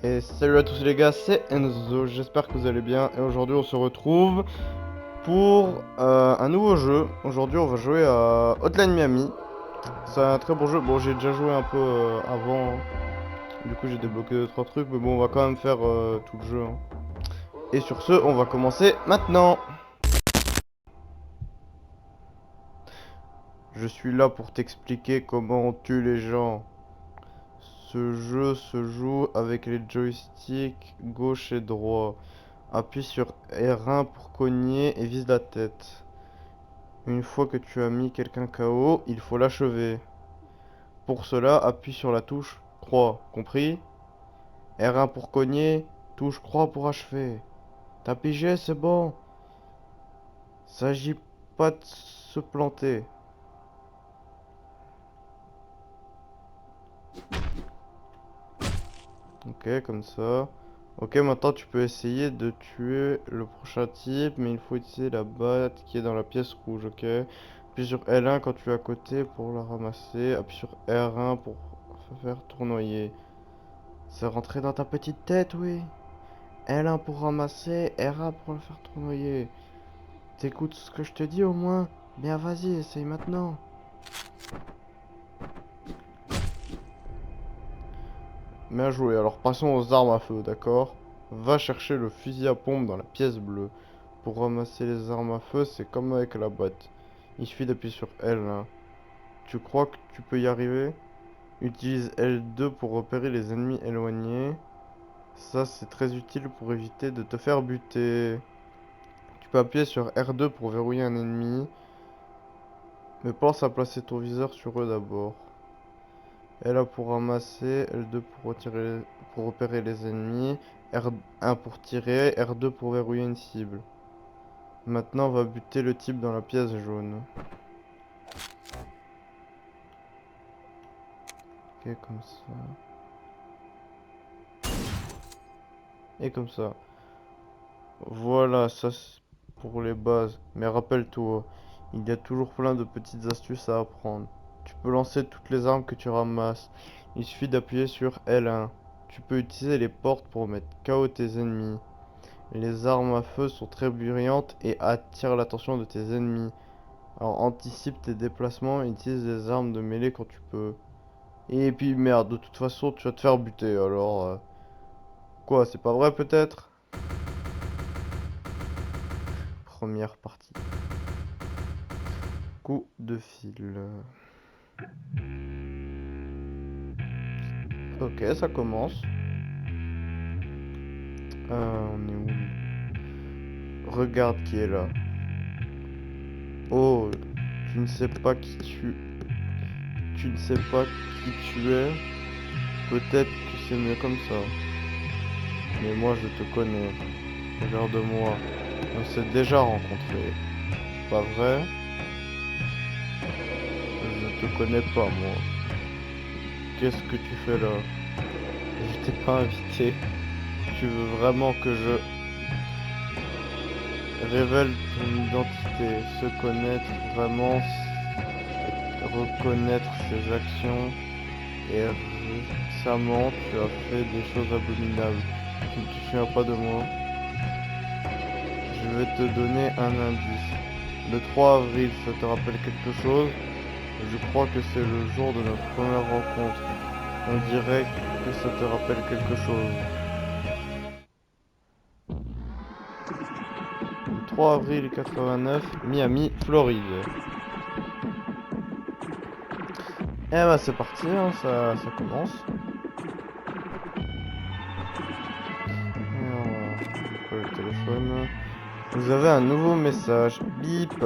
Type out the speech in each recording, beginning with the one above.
Et salut à tous les gars, c'est Enzo, j'espère que vous allez bien. Et aujourd'hui on se retrouve pour un nouveau jeu. Aujourd'hui on va jouer à Hotline Miami. C'est un très bon jeu, bon j'ai déjà joué un peu avant, hein. Du coup j'ai débloqué 2-3 trucs, mais bon on va quand même faire tout le jeu, hein. Et sur ce, on va commencer maintenant. Je suis là pour t'expliquer comment on tue les gens. Ce jeu se joue avec les joysticks gauche et droit. Appuie sur R1 pour cogner et vise la tête. Une fois que tu as mis quelqu'un KO, il faut l'achever. Pour cela, appuie sur la touche croix. Compris? R1 pour cogner, touche croix pour achever. T'as pigé, c'est bon. S'agit pas de se planter. Ok, comme ça. Ok, maintenant tu peux essayer de tuer le prochain type, mais il faut utiliser la batte qui est dans la pièce rouge, ok? Appuie sur L1 quand tu es à côté pour la ramasser. Appuie sur R1 pour faire tournoyer. C'est rentré dans ta petite tête, oui. L1 pour ramasser, R1 pour le faire tournoyer. T'écoutes ce que je te dis au moins? Bien, vas-y, essaye maintenant. Bien joué. Alors passons aux armes à feu, d'accord? Va chercher le fusil à pompe dans la pièce bleue. Pour ramasser les armes à feu, c'est comme avec la boîte. Il suffit d'appuyer sur L1. Tu crois que tu peux y arriver? Utilise L2 pour repérer les ennemis éloignés. Ça, c'est très utile pour éviter de te faire buter. Tu peux appuyer sur R2 pour verrouiller un ennemi. Mais pense à placer ton viseur sur eux d'abord. L1 pour ramasser, L2 pour retirer, pour repérer les ennemis, R1 pour tirer, R2 pour verrouiller une cible. Maintenant, on va buter le type dans la pièce jaune. Ok, comme ça. Et comme ça. Voilà, ça c'est pour les bases. Mais rappelle-toi, il y a toujours plein de petites astuces à apprendre. Tu peux lancer toutes les armes que tu ramasses. Il suffit d'appuyer sur L1. Tu peux utiliser les portes pour mettre KO tes ennemis. Les armes à feu sont très brillantes et attirent l'attention de tes ennemis. Alors anticipe tes déplacements et utilise les armes de mêlée quand tu peux. Et puis merde, de toute façon tu vas te faire buter alors... Quoi, c'est pas vrai peut-être? Première partie. Coup de fil. Ok, ça commence. On est où? Regarde qui est là. Oh, tu ne sais pas qui tu... Tu ne sais pas qui tu es. Peut-être que c'est mieux comme ça. Mais moi je te connais. Regarde-moi. On s'est déjà rencontrés. Pas vrai? Je te connais pas moi. Qu'est-ce que tu fais là? Je t'ai pas invité. Tu veux vraiment que je révèle ton identité, se connaître vraiment, reconnaître ses actions et récemment tu as fait des choses abominables. Tu ne te souviens pas de moi? Je vais te donner un indice. Le 3 avril, ça te rappelle quelque chose? Je crois que c'est le jour de notre première rencontre. On dirait que ça te rappelle quelque chose. Le 3 avril 89, Miami, Floride. Eh bah c'est parti, hein, ça commence. Alors, quoi, le téléphone. Vous avez un nouveau message. Bip.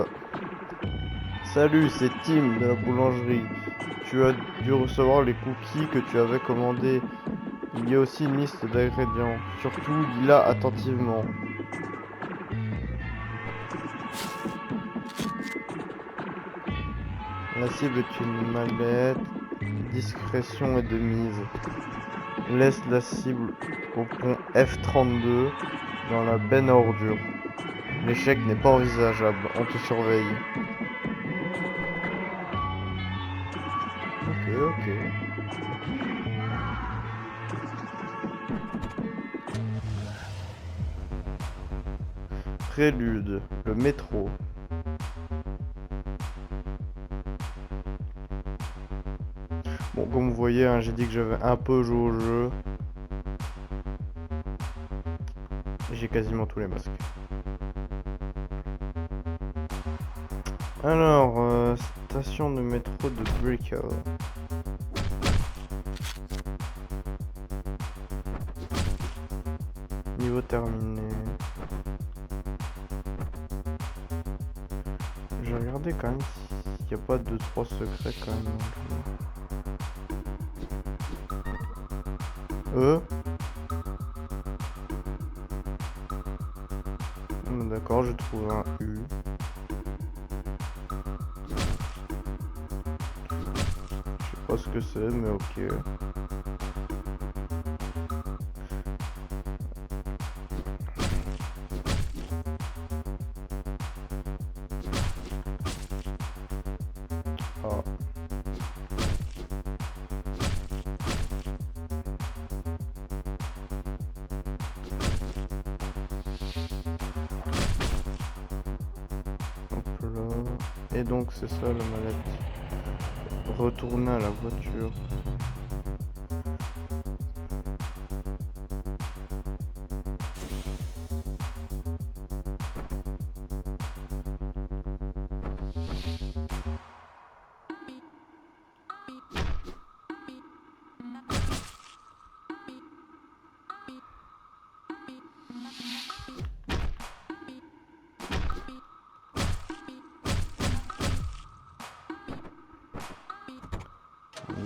Salut, c'est Tim de la boulangerie. Tu as dû recevoir les cookies que tu avais commandés. Il y a aussi une liste d'ingrédients. Surtout, lis-la attentivement. La cible est une mallette. Discrétion est de mise. Laisse la cible au pont F32 dans la benne à ordures. L'échec n'est pas envisageable. On te surveille. Ok, ok. Prélude, le métro. Bon, comme vous voyez, hein, j'ai dit que j'avais un peu joué au jeu. J'ai quasiment tous les masques. Alors, station de métro de Brickell. Niveau terminé. J'ai regardé quand même s'il n'y a pas 2-3 secrets quand même dans le jeu. D'accord, j'ai trouvé un U. Je sais pas ce que c'est, mais ok. Ah. Hop là. Et donc c'est ça la mallette. Retourner à la voiture.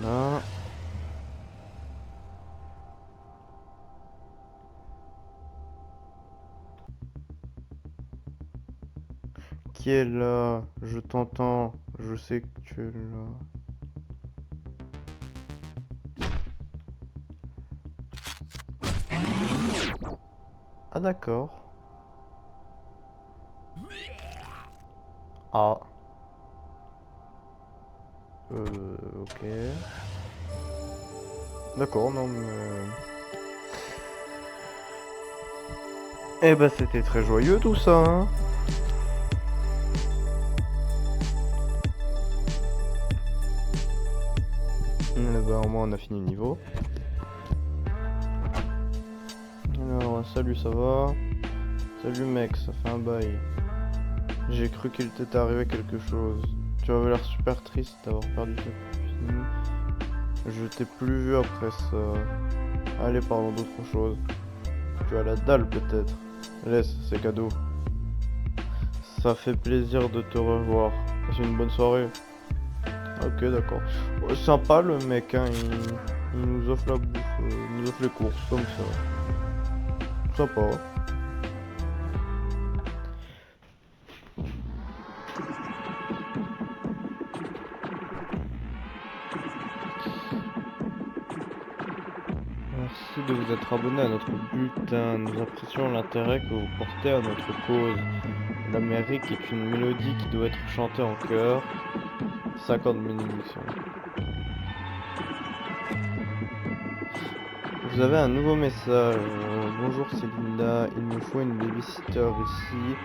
Là. Qui est là? Je t'entends. Je sais que tu es là. Ah d'accord. Ah. Ok. D'accord, non mais... Eh ben c'était très joyeux tout ça, hein. Eh ben au moins on a fini le niveau. Alors, salut, ça va? Salut mec, ça fait un bail. J'ai cru qu'il t'était arrivé quelque chose. Tu avais l'air super triste d'avoir perdu ta copine. Je t'ai plus vu après ça. Allez, parlons d'autre chose. Tu as la dalle peut-être. Laisse, c'est cadeau. Ça fait plaisir de te revoir. Passe une bonne soirée. Ok, d'accord. Ouais, sympa le mec, hein. Il nous offre la bouffe, il nous offre les courses comme ça. Sympa. Merci de vous être abonné à notre bulletin. Nous apprécions l'intérêt que vous portez à notre cause. L'Amérique est une mélodie qui doit être chantée en chœur. 50 bénédictions. Vous avez un nouveau message. Bonjour, c'est Linda. Il me faut une babysitter ici.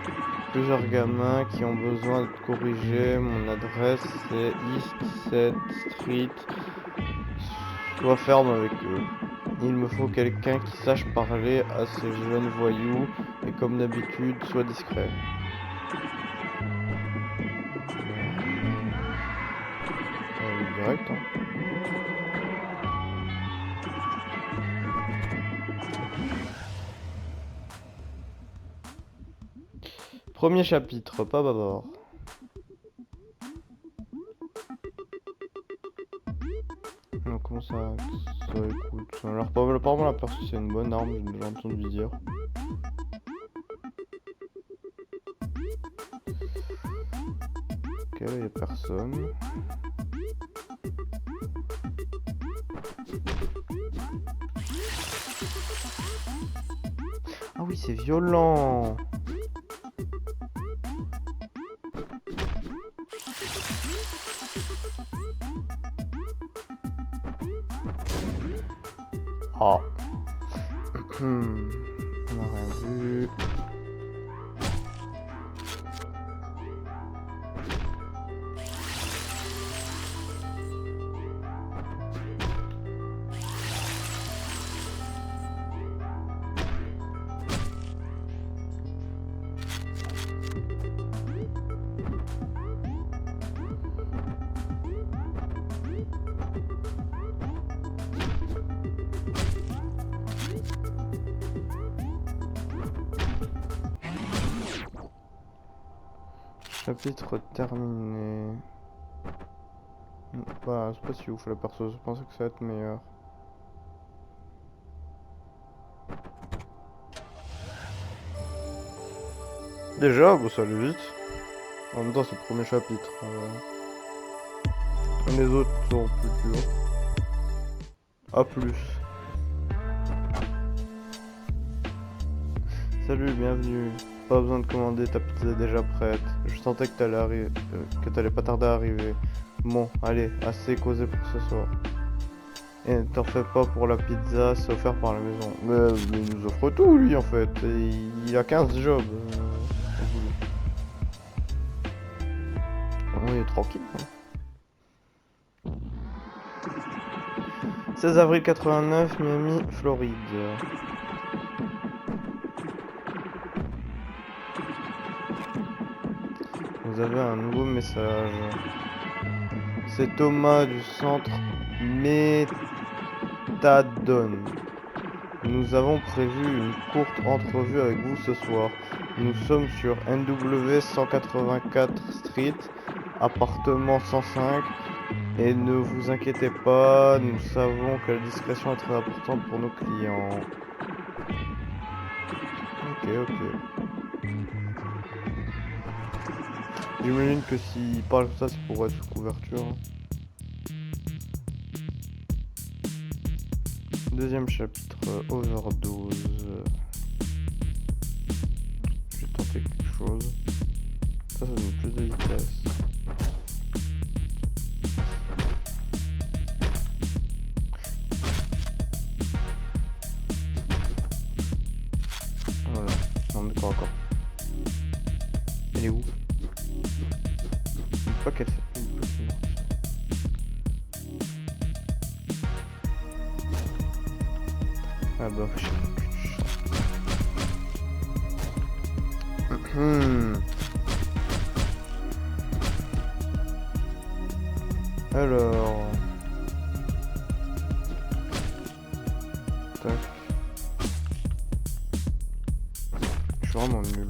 Plusieurs gamins qui ont besoin d'être corrigés. Mon adresse c'est East 7 Street. Sois ferme avec eux. Il me faut quelqu'un qui sache parler à ces jeunes voyous. Et comme d'habitude, sois discret. Direct, hein. Premier chapitre, pas bavard. Comment ça écoute. Alors apparemment la perçue c'est une bonne arme, j'ai déjà entendu dire. Ok, là y'a personne. Ah oui, c'est violent. Ah. On a rien vu. Chapitre terminé. Bah, c'est pas si ouf la perso, je pensais que ça va être meilleur. Déjà, bon, ça allait vite. En même temps, c'est le premier chapitre. Les autres sont plus durs. A plus. Salut, bienvenue. Pas besoin de commander, ta pizza est déjà prête. Je sentais que t'allais pas tarder à arriver. Bon, allez, assez causé pour ce soir. Et ne t'en fais pas pour la pizza, c'est offert par la maison. Mais il nous offre tout, lui, en fait. Et il a 15 jobs. On est tranquille. Hein. 16 avril 89, Miami, Floride. Vous avez un nouveau message. C'est Thomas du centre Méthadone. Nous avons prévu une courte entrevue avec vous ce soir. Nous sommes sur NW 184 Street, appartement 105. Et ne vous inquiétez pas, nous savons que la discrétion est très importante pour nos clients. Ok. J'imagine que s'il parle comme ça, c'est pour être sous couverture. Deuxième chapitre, overdose. Je vais tenter quelque chose. Ça donne plus de vitesse. Voilà, non mais quoi encore. Elle est où? Pas qu'elle fait. Ah bah je sais pas. Alors. Tac. Je suis vraiment nul.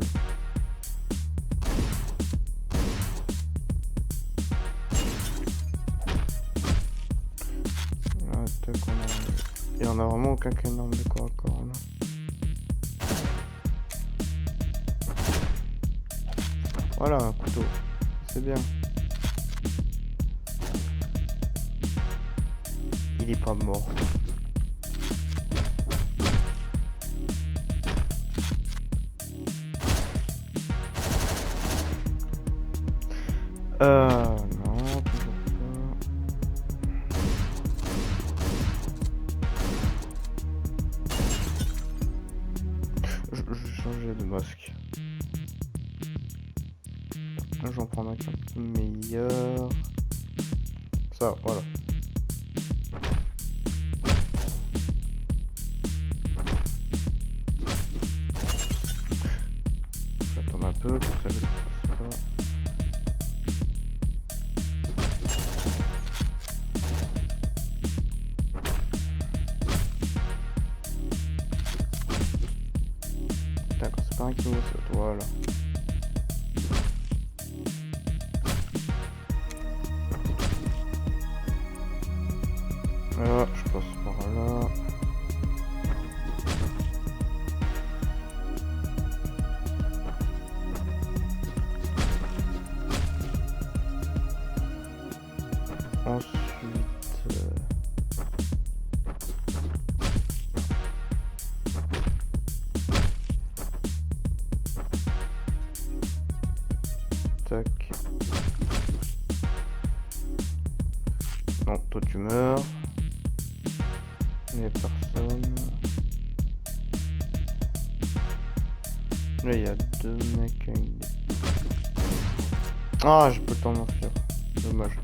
Ah, tac, il y en a vraiment aucun qui a une arme de corps à corps là. Voilà, un couteau. C'est bien. Il est pas mort. Non, toujours pas. Je vais changer de masque. Je vais en prendre un qui est un peu meilleur. Ça, voilà. J'attends un peu pour que ça ne passe pas. D'accord, c'est pas un qui me saute, voilà. Là, je passe par là. Ensuite... Tac. Non, toi tu meurs. Il n'y a personne. Là, il y a deux mecs avec des... Ah, je peux t'en enfuir. Dommage.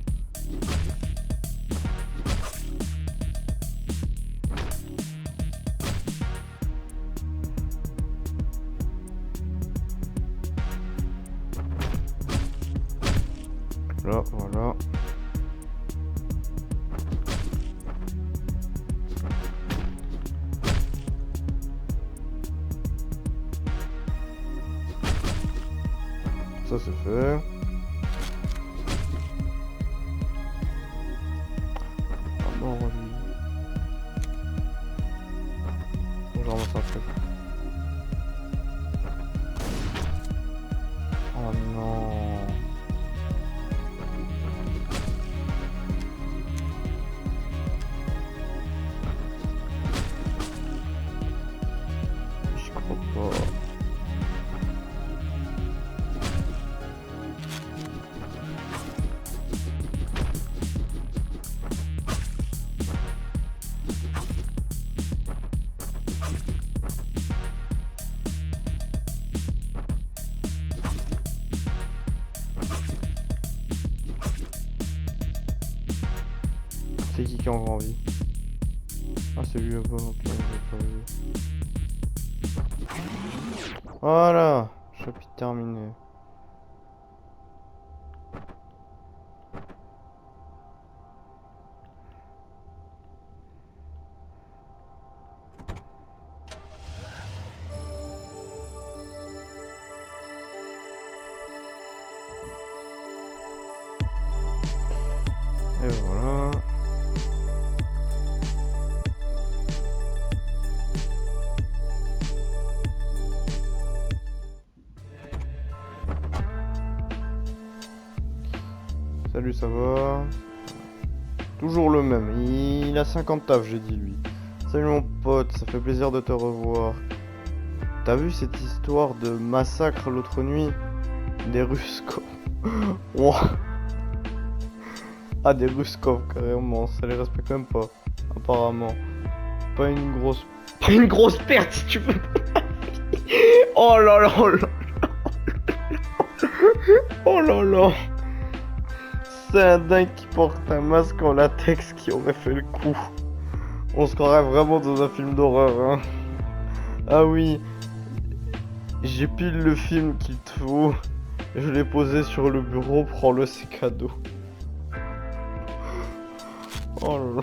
Là, voilà. Ça c'est fait. Ah mort lui. Faut que je ramasse un truc. Oh non. Je crois pas. C'est qui a encore envie? Ah c'est lui là-bas, ok, je l'ai pas vu. Voilà, chapitre terminé. Et voilà. Salut, ça va? Toujours le même. Il a 50 taf, j'ai dit lui. Salut mon pote, ça fait plaisir de te revoir. T'as vu cette histoire de massacre l'autre nuit? Des Ruskov. Ouah. Ah, des Ruskov carrément, ça les respecte même pas. Apparemment. Pas une grosse perte si tu veux. Oh là là, oh là là. Oh là là. C'est un dingue qui porte un masque en latex qui aurait fait le coup. On se croirait vraiment dans un film d'horreur, hein. Ah oui. J'ai pile le film qu'il te faut. Je l'ai posé sur le bureau, prends-le, c'est cadeau. Oh là là.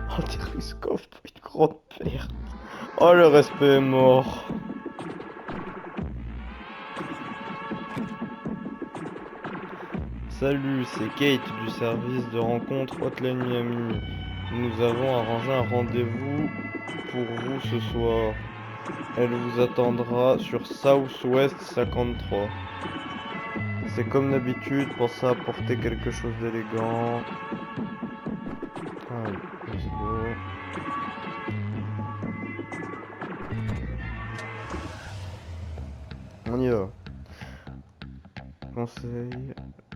Oh, des Ruskov, une grande perte. Oh, le respect est mort. Salut, c'est Kate du service de rencontre Hotline Miami. Nous avons arrangé un rendez-vous pour vous ce soir. Elle vous attendra sur Southwest 53. C'est comme d'habitude, pensez à apporter quelque chose d'élégant. Allez, let's go. On y va. Conseil,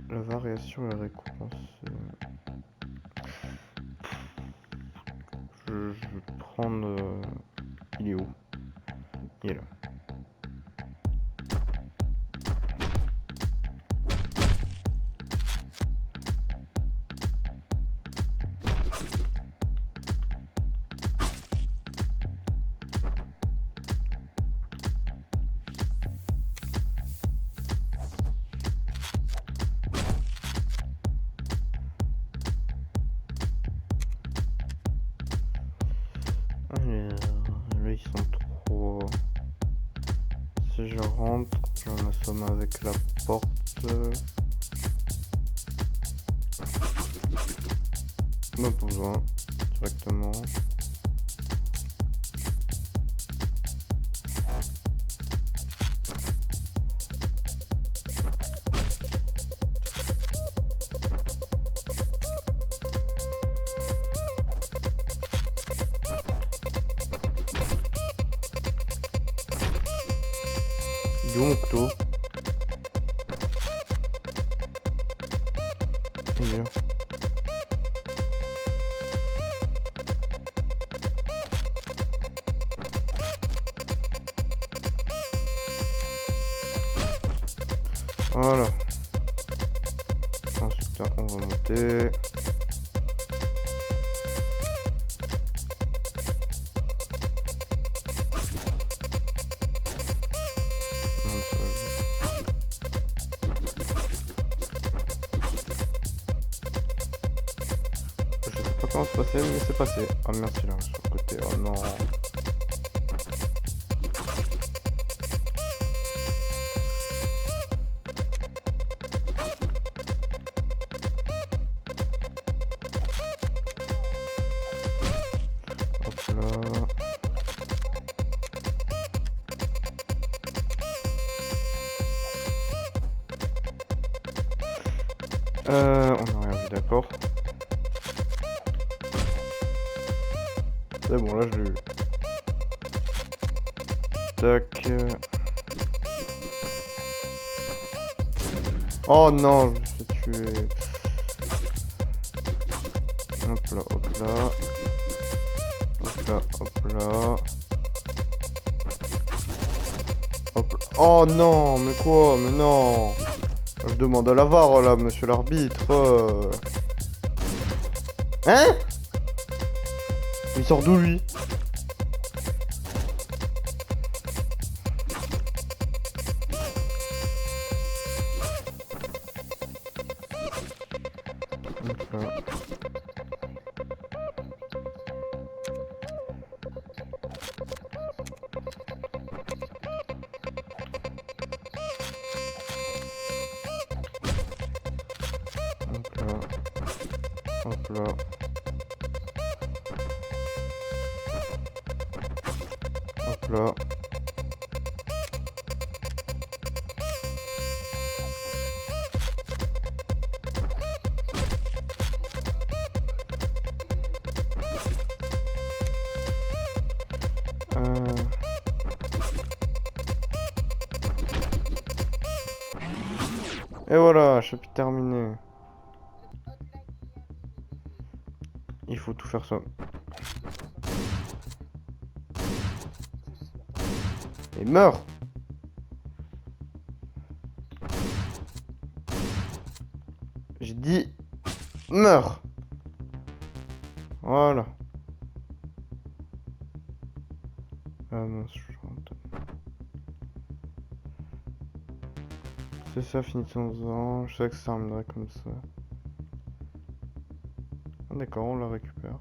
la variation et récompense. Je vais prendre... Il est où? Il est là. Là ils sont trop... Si je rentre, j'en assomme avec la porte. Pas besoin, directement. Il est où mon couteau? Il est là. Voilà. Ensuite, là, on va monter. Je sais pas comment se passer, mais c'est passé. Ah merci là, sur le côté. Oh non. Hop là. On n'a rien vu, d'accord. C'est bon, là je l'ai eu. Tac. Oh non, je me suis tué. Hop là, hop là. Hop là, hop là. Hop là. Oh non, mais quoi? Mais non. Je demande à la VAR là, monsieur l'arbitre. Hein? Il sort d'où lui? Hop là. Hop là. Hop là. Et voilà, chapitre terminé. Il faut tout faire ça. Et meurs! J'ai dit meurs! Voilà. Ah mince, je chante. C'est ça, finissons-en. Je sais que ça terminerait comme ça. Ah, d'accord, on la récupère.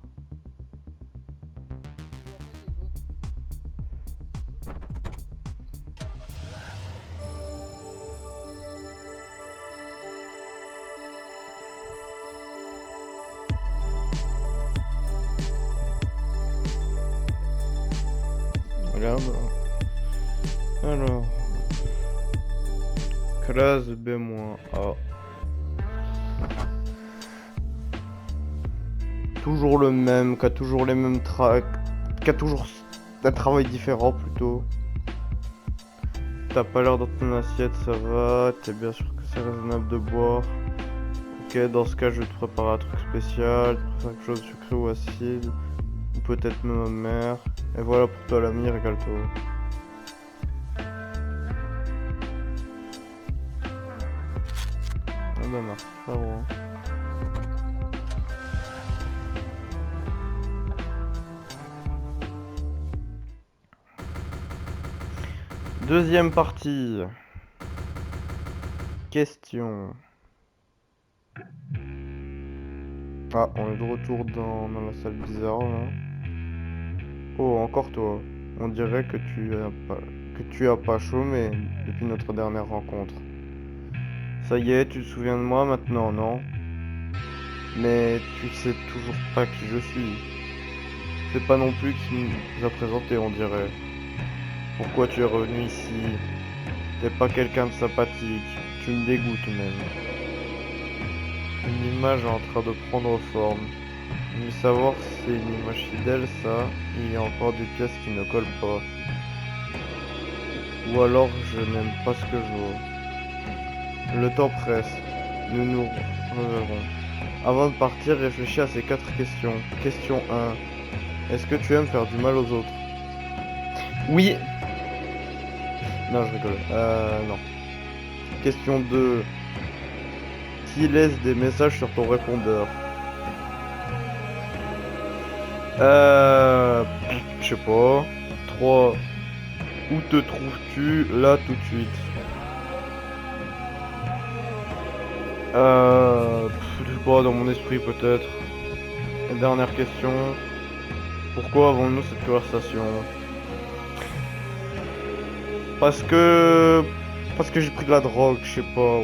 Regarde. Alors. Classe B-A. Toujours le même, qui a toujours les mêmes qui a toujours un travail différent plutôt. T'as pas l'air dans ton assiette, ça va. T'es bien sûr que c'est raisonnable de boire. Ok, dans ce cas, je vais te préparer un truc spécial. Quelque chose de sucré ou acide. Ou peut-être même amer. Et voilà pour toi l'ami, régale-toi. Ah bah merci, frérot. Deuxième partie. Question. Ah, on est de retour dans la salle bizarre là. Oh, encore toi. On dirait que tu as pas chômé depuis notre dernière rencontre. Ça y est, tu te souviens de moi maintenant, non? Mais tu sais toujours pas qui je suis. C'est pas non plus qui nous a présenté, on dirait. Pourquoi tu es revenu ici? T'es pas quelqu'un de sympathique. Tu me dégoûtes même. Une image est en train de prendre forme. Je veux savoir si c'est une image fidèle, ça. Il y a encore des pièces qui ne collent pas. Ou alors je n'aime pas ce que je vois. Le temps presse. Nous nous reverrons. Avant de partir, réfléchis à ces 4 questions. Question 1. Est-ce que tu aimes faire du mal aux autres? Oui. Non, je rigole. Non. Question 2. Qui laisse des messages sur ton répondeur? Je sais pas. 3. Où te trouves-tu là tout de suite? Je sais pas, dans mon esprit peut-être. Et dernière question. Pourquoi avons-nous cette conversation? Parce que... Parce que j'ai pris de la drogue, je sais pas.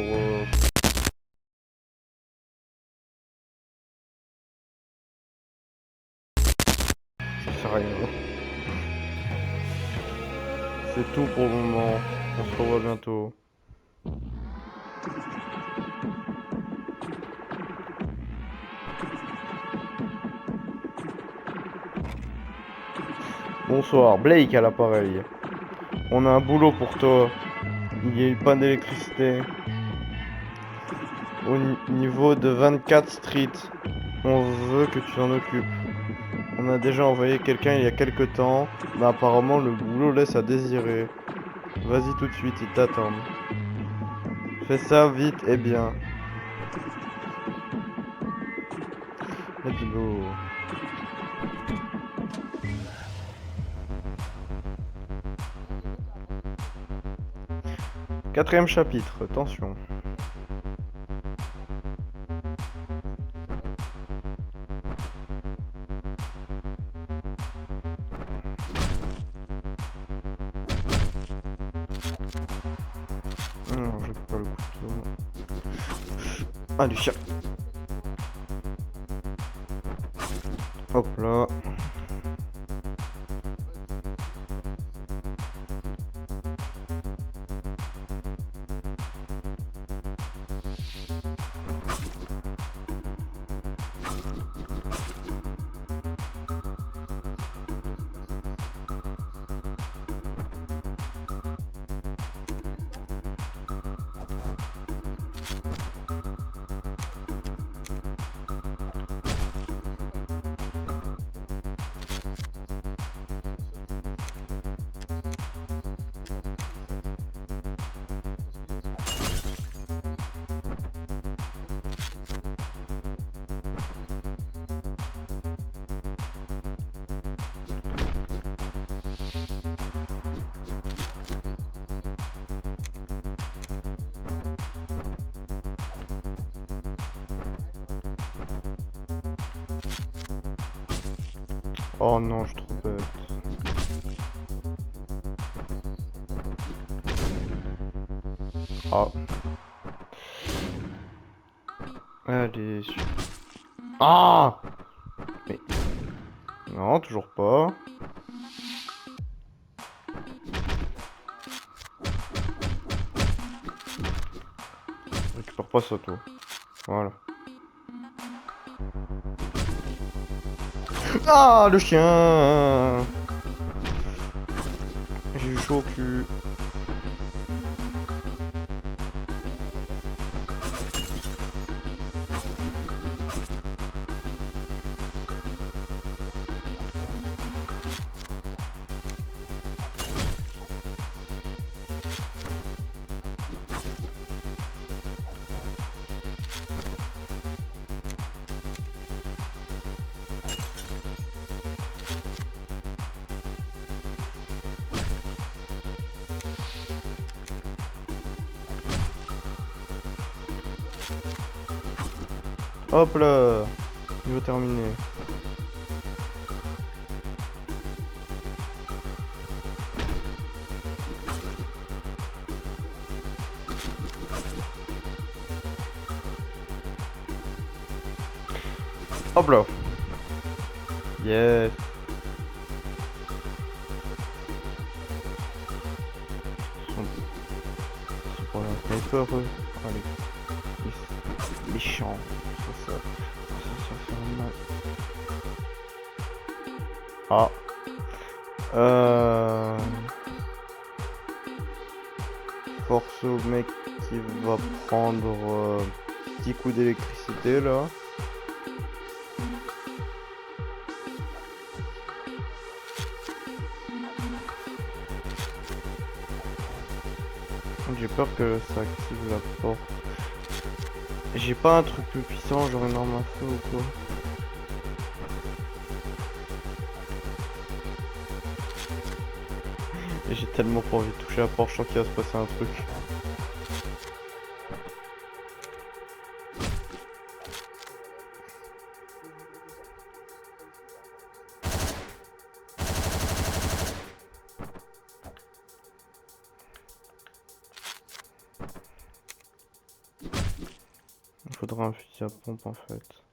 Je sais rien. C'est tout pour le moment. On se revoit bientôt. Bonsoir, Blake à l'appareil. On a un boulot pour toi. Il y a une panne d'électricité au niveau de 24 Street. On veut que tu t'en occupes. On a déjà envoyé quelqu'un il y a quelque temps, mais apparemment le boulot laisse à désirer. Vas-y tout de suite, ils t'attendent. Fais ça vite et bien. Let's go. Quatrième chapitre, tension. Non, j'ai pas le couteau. Allez, chat. Hop là. Oh non, je suis trop bête. Ah. Allez. Ah! Mais... Non, toujours pas. Récupère pas ça, toi. Voilà. Ah, le chien! J'ai eu chaud au cul. Hop là! Niveau terminé. Hop là! Yes! Ils sont pas un sniper, eux. Allez. Les champs. Ça fait mal. Ah. Force au mec qui va prendre petit coup d'électricité là. J'ai peur que ça active la porte. J'ai pas un truc plus puissant, genre une arme à feu ou quoi. Et j'ai tellement pas envie de toucher la porte, je sens qu'il va se passer un truc. Il faudra un fusil à pompe en fait.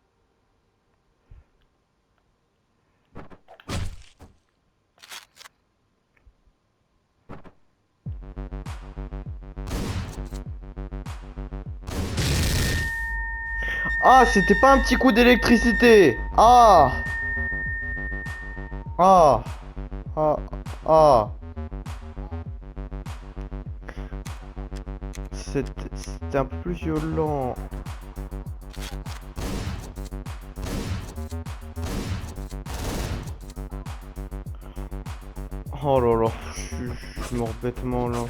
Ah, c'était pas un petit coup d'électricité. Ah. Ah. Ah. Ah. C'était un peu plus violent. Oh là là, je suis mort bêtement là.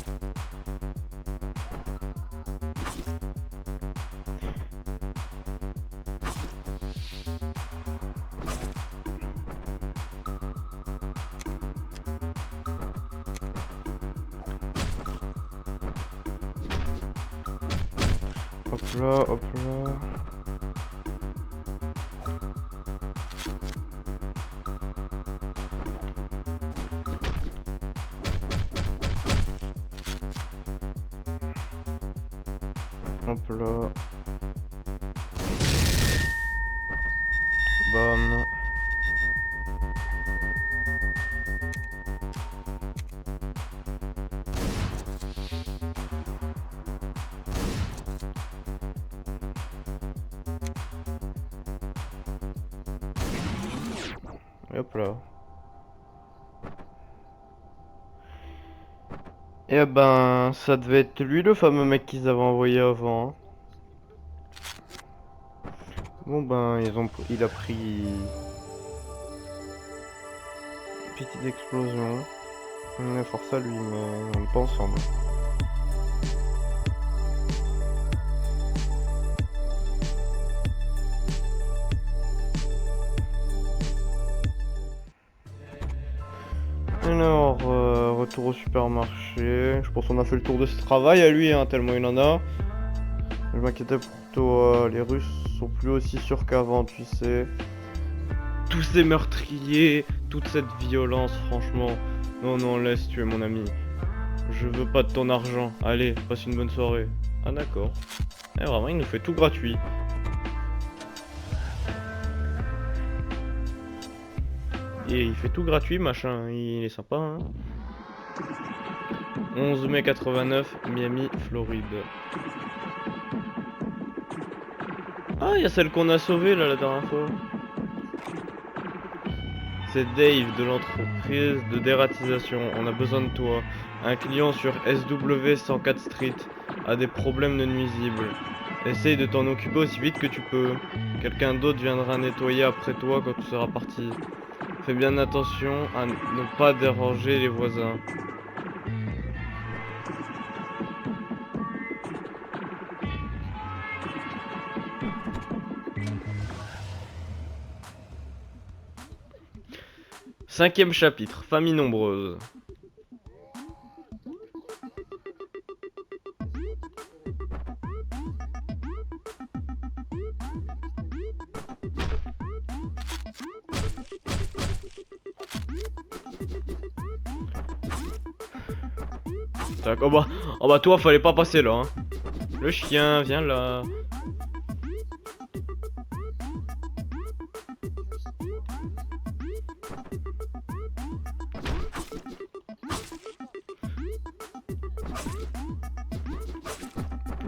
Hop là, hop là. Hop là. Bam. Et hop là. Et ben, ça devait être lui le fameux mec qu'ils avaient envoyé avant, hein. Bon ben, il a pris une petite explosion. On est force à lui, mais on n'est pas ensemble. Alors, retour au supermarché. Je pense qu'on a fait le tour de ce travail à lui, hein, tellement il en a. Je m'inquiétais pour toi, les Russes sont plus aussi sûrs qu'avant, tu sais. Tous ces meurtriers, toute cette violence, franchement. Non, non, laisse tuer mon ami. Je veux pas de ton argent. Allez, passe une bonne soirée. Ah d'accord. Eh, vraiment, il nous fait tout gratuit. Et il fait tout gratuit, machin. Il est sympa, hein. 11 mai 89, Miami, Floride. Ah, il y a celle qu'on a sauvée là la dernière fois. C'est Dave de l'entreprise de dératisation. On a besoin de toi. Un client sur SW 104 Street a des problèmes de nuisibles. Essaye de t'en occuper aussi vite que tu peux. Quelqu'un d'autre viendra nettoyer après toi quand tu seras parti. Fais bien attention à ne pas déranger les voisins. Cinquième chapitre, famille nombreuse. Tac, oh bah toi fallait pas passer là, hein. Le chien, viens là.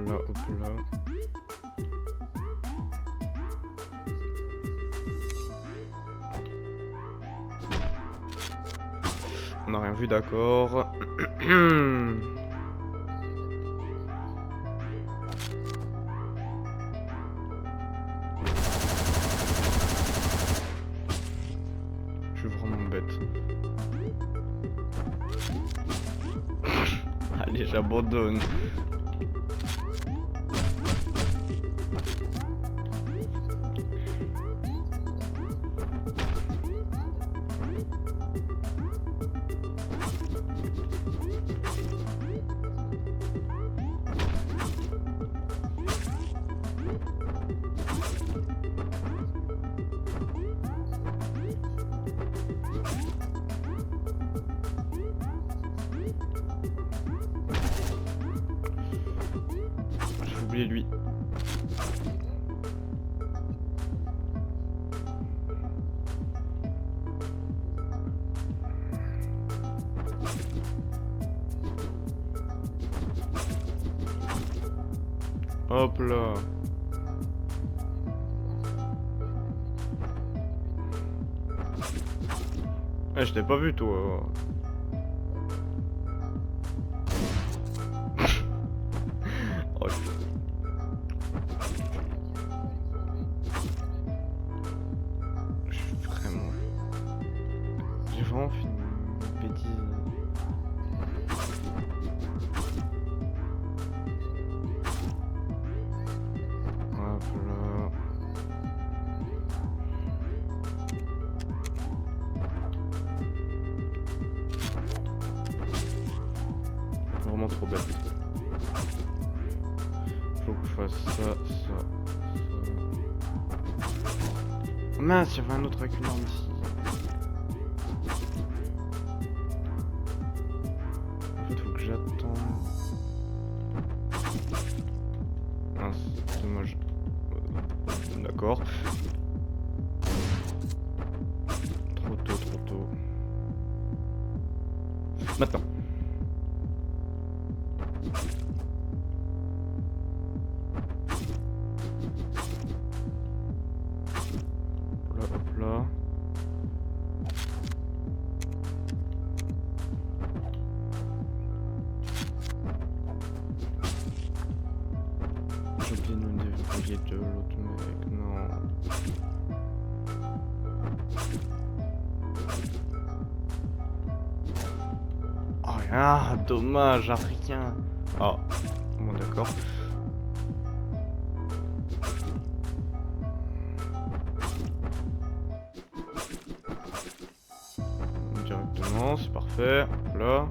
Là, hop là. On n'a rien vu, d'accord. Je suis vraiment bête. Allez, J'abandonne. J'ai oublié lui. Hop là. Eh, je t'ai pas vu toi. Oh, je suis vraiment... J'ai vraiment fait une bêtise. Hop là. Vraiment trop bête. Faut que je fasse ça. Oh mince, il y avait un autre avec une arme ici. En fait, faut que j'attende. Mince, c'est dommage. D'accord. Trop tôt. Maintenant. Hop là. J'ai oublié de me débrouiller de l'autre mec, non. Oh ah, dommage, rien. Ah, bon d'accord. Directement, c'est parfait. Là.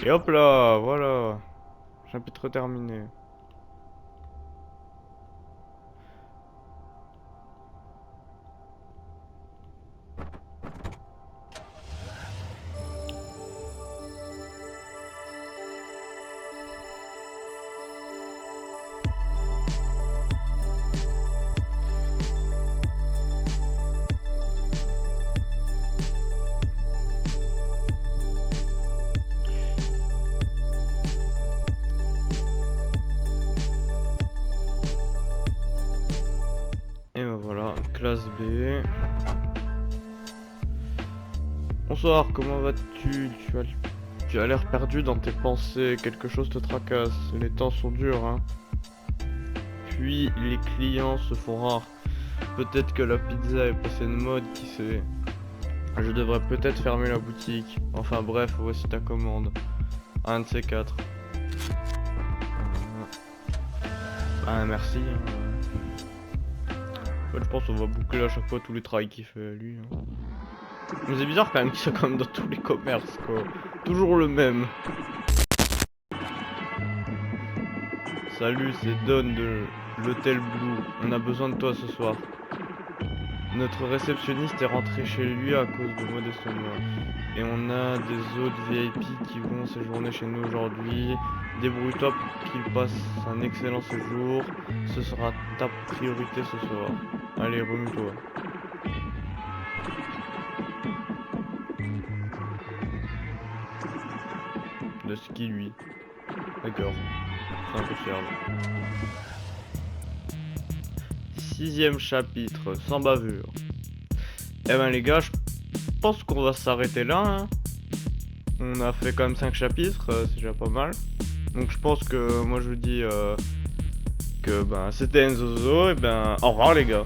Et hop là, voilà. Chapitre terminé. Et ben voilà, classe B. Bonsoir, comment vas-tu? Tu as l'air perdu dans tes pensées, quelque chose te tracasse, les temps sont durs, hein. Puis les clients se font rares. Peut-être que la pizza est passée de mode, qui sait. Je devrais peut-être fermer la boutique. Enfin bref, voici ta commande. Un de ces quatre. Ah merci. En fait, je pense qu'on va boucler à chaque fois tous les travails qu'il fait lui. Hein. Mais c'est bizarre quand même qu'il soit comme dans tous les commerces quoi. Toujours le même. Salut, c'est Don de l'hôtel Blue. On a besoin de toi ce soir. Notre réceptionniste est rentré chez lui à cause de maux d'estomac. Et on a des autres VIP qui vont séjourner chez nous aujourd'hui. Débrouille-toi pour qu'il passe un excellent séjour. Ce sera ta priorité ce soir. Allez, remue-toi. De ski lui. D'accord. C'est un peu fiable. 6e chapitre, sans bavure. Eh ben les gars, je pense qu'on va s'arrêter là, hein. On a fait quand même 5 chapitres, c'est déjà pas mal. Donc je pense que moi je vous dis que ben c'était Enzozo et ben au revoir les gars.